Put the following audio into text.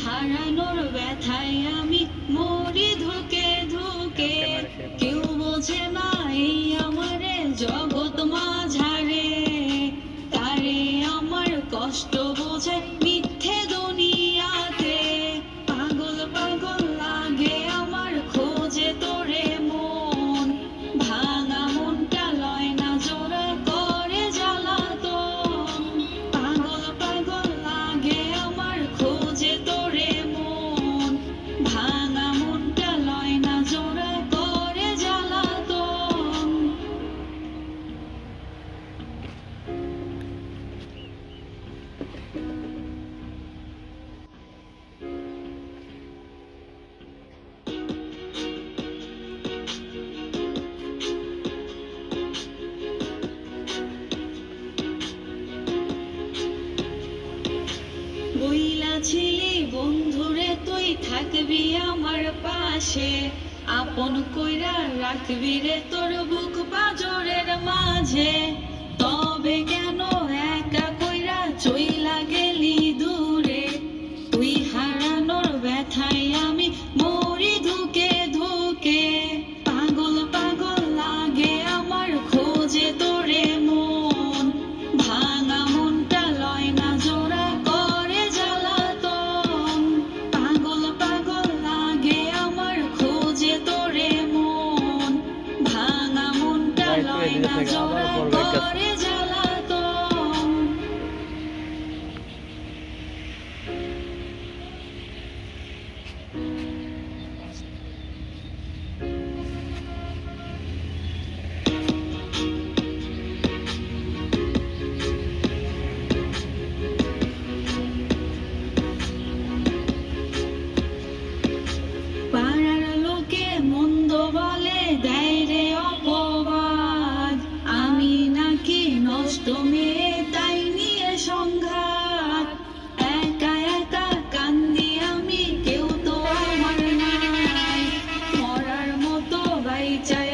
হারানোর ব্যথায় আমি মরি ধুকে ধুকে। কেউ বোঝে না এই আমারে জগৎ মাঝারে, তারে আমার কষ্ট বোঝে মিথ্যে দুনিয়াতে। পাগল পাগল লাগে আমার খোঁজে তোরে মন, ভাঙা মনটা লয় না জোড়া করে জ্বালাতন। পাগল পাগল লাগে আমার খোঁজে তোরে মন, ভাঙা মনটা লয় না জোড়া করে জ্বালাতন। বইলা ছিলি বন্ধুরে তুই থাকবি আমার পাশে, আপন কইরা রাখবি রে তোর বুক পাজরের মাঝে। তবে কেন একা কইরা চইলা গেলি দূরে, তুই হারানোর ব্যথায় আমি মরি ধুকে ধুকে। পাগল পাগল লাগে আমার খোঁজে তোরে মন, ভাঙা মনটা লয় না জোড়া করে জ্বালাতন। পাগল পাগল লাগে আমার খোঁজে তোরে মন, ভাঙা মনটা লয় না জোড়া করে জ্বালাতন। পাড়ার লোকে মন্দ বলে দেয় রে অপবাদ, আমি নাকি নষ্ট মেয়ে তাই নিয়ে সংঘাত। একা একা কান্দি আমি, কেউ তো আমার নাই, মরার মতো বাইচায়